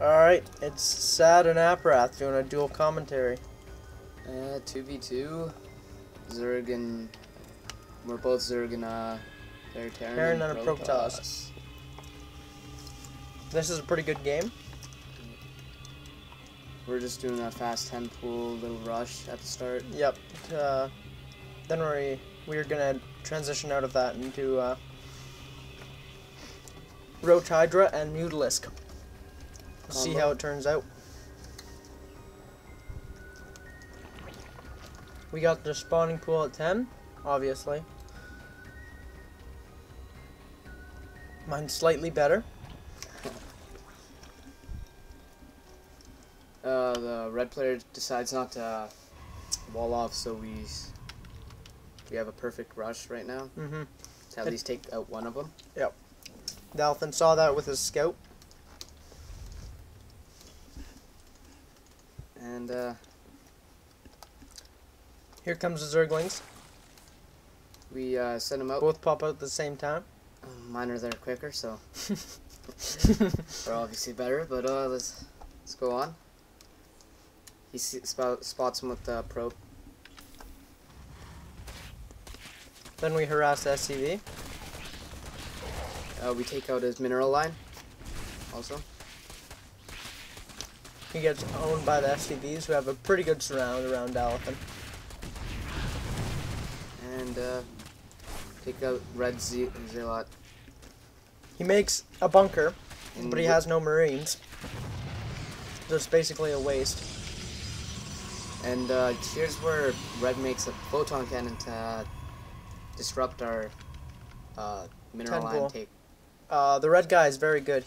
Alright, it's Sad and Aparath doing a dual commentary. 2v2. Zerg and... We're both Zerg and, they're Terran and a Protoss. Protoss. This is a pretty good game. We're just doing a fast 10 pool, little rush at the start. Yep. Then we're gonna transition out of that into Roach Hydra and Mutalisk. See how it turns out. We got the spawning pool at 10, obviously. Mine's slightly better. The red player decides not to wall off, so we have a perfect rush right now. Mm-hmm. To at least take out one of them. Yep. Dalthin saw that with his scout. And, Here comes the Zerglings. we, send them out. Both pop out at the same time. Mine are there quicker, so... They're obviously better, but, let's go on. He spots him with the probe. Then we harass the SCV. We take out his mineral line, also. He gets owned by the SCVs, who have a pretty good surround around Dalthin. And, take out red Zealot. He makes a bunker, And but he has no Marines. So it's basically a waste. And here's where red makes a photon cannon to disrupt our mineral 10 line pool. take. The red guy is very good.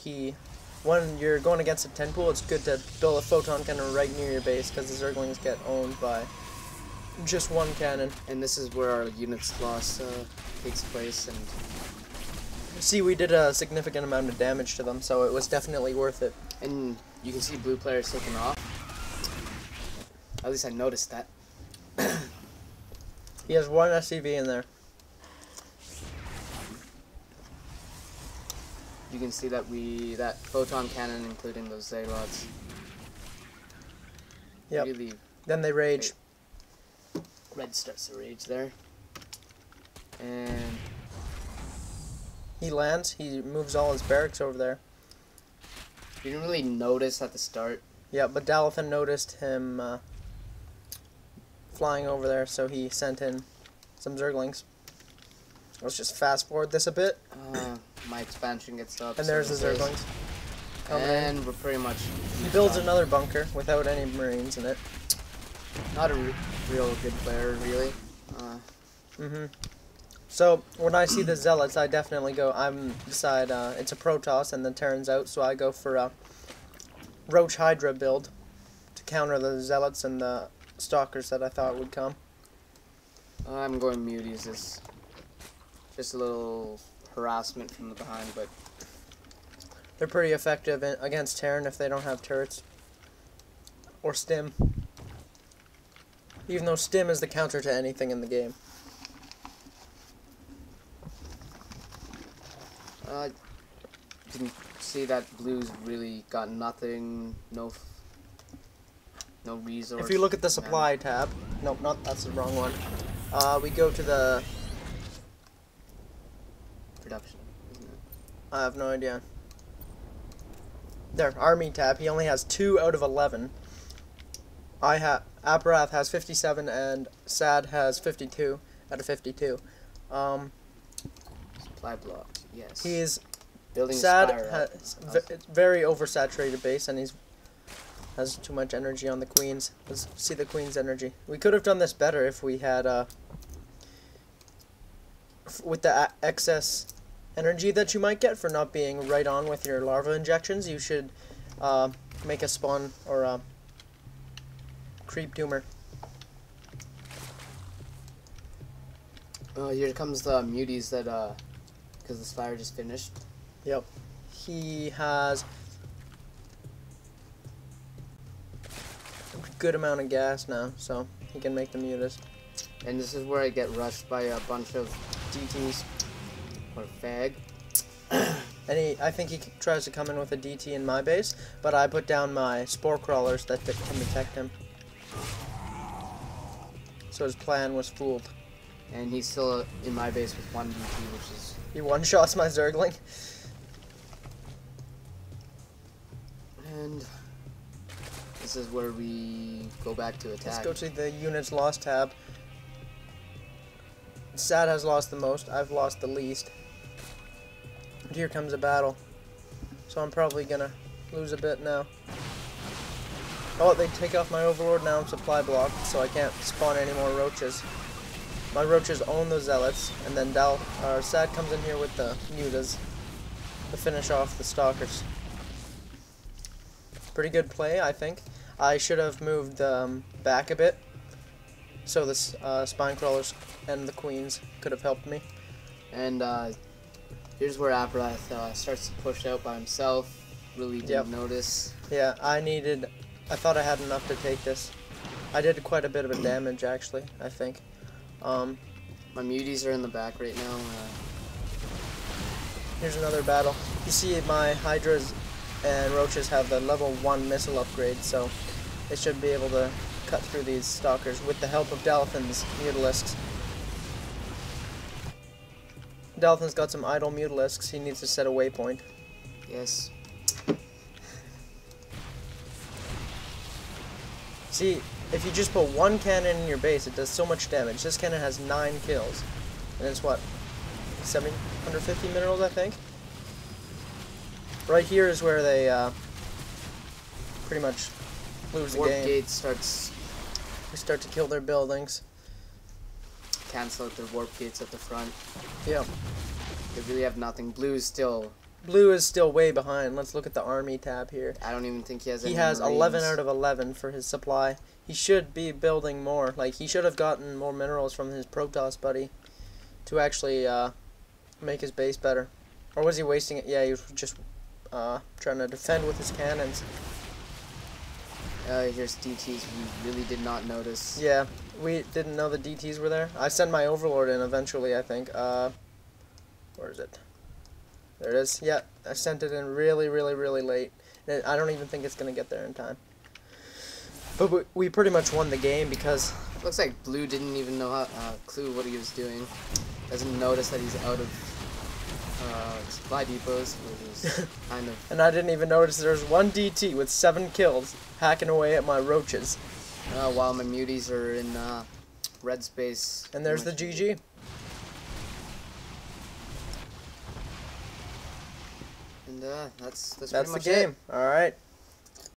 When you're going against a 10 pool, it's good to build a photon cannon right near your base, because the Zerglings get owned by just one cannon. And this is where our units loss takes place. And See, we did a significant amount of damage to them, so it was definitely worth it. you can see blue players taking off. At least I noticed that. He has one SCV in there. You can see that that photon cannon, including those Zealots. Yep. Really, Then they rage. red starts to rage there. And He lands. He moves all his barracks over there. you didn't really notice at the start. Yeah, but Dalthin noticed him flying over there, so he sent in some Zerglings. Let's just fast forward this a bit. My expansion gets up. And there's the so does Zerglings. Coming in. And we're pretty much... He builds done. another bunker without any Marines in it. Not a real good player, really. So, when I see the Zealots, I definitely go, decide it's a Protoss and the Terran's out, so I go for a Roach Hydra build to counter the Zealots and the Stalkers that I thought would come. I'm going muties. It's just a little harassment from the behind, but They're pretty effective against Terran if they don't have turrets. Or Stim. Even though Stim is the counter to anything in the game. you can see that blue's really got nothing, no resource. If you look at the supply tab, nope, that's the wrong one. We go to the, Production, isn't it? I have no idea. There, Army tab. He only has 2 out of 11. Aparath has 57 and Sad has 52 out of 52. Supply blocks, yes. He's building Sad Spire up. has very oversaturated base, and has too much energy on the queens. Let's see the queen's energy. We could have done this better if we had with the excess energy that you might get for not being right on with your larva injections. You should make a spawn or a creep tumor. Here comes the muties that because this fire just finished. Yep. He has a good amount of gas now, so he can make the mutas. And this is where I get rushed by a bunch of DTs. or fag. And I think he tries to come in with a DT in my base, but I put down my spore crawlers that can detect him. So his plan was fooled. And he's still in my base with 1 DT, which is... He one-shots my Zergling. And this is where we go back to attack. Let's go to the units lost tab. Sad has lost the most. I've lost the least. And here comes a battle. So I'm probably gonna lose a bit now. Oh, they take off my Overlord. Now I'm supply blocked, so I can't spawn any more roaches. My roaches own the zealots, and then Sad comes in here with the mutas to finish off the stalkers. Pretty good play, I think. I should have moved back a bit, so the spine crawlers and the queens could have helped me. And here's where Aparath starts to push out by himself. Really didn't notice. Yeah, I thought I had enough to take this. I did quite a bit of damage, actually, I think. My muties are in the back right now. Here's another battle. You see my Hydras and Roaches have the level 1 missile upgrade, so they should be able to cut through these stalkers with the help of Dalathan's Mutalisks. Dalathan's got some idle Mutalisks. He needs to set a waypoint. Yes. See, if you just put 1 cannon in your base, it does so much damage. This cannon has 9 kills. And it's what? 750 minerals, I think? Right here is where they pretty much lose the game. Warp gate starts... They start to kill their buildings. Cancel out their warp gates at the front. Yeah. They really have nothing. Blue is still way behind. Let's look at the army tab here. I don't even think he has any He has Marines. 11 out of 11 for his supply. He should be building more. Like, he should have gotten more minerals from his Protoss buddy to actually make his base better. Or was he wasting it? Yeah, he was just trying to defend with his cannons. Here's DTs we really did not notice. Yeah, we didn't know the DTs were there. I sent my Overlord in eventually, I think. Where is it? There it is. Yeah, I sent it in really, really, really late. I don't even think it's going to get there in time. But we pretty much won the game because... Looks like Blue didn't even know clue what he was doing. Doesn't notice that he's out of supply depots, which is kind of... And I didn't even notice there was 1 DT with 7 kills hacking away at my roaches. While my muties are in red space. And there's the GG. And that's That's pretty much the game. it. All right.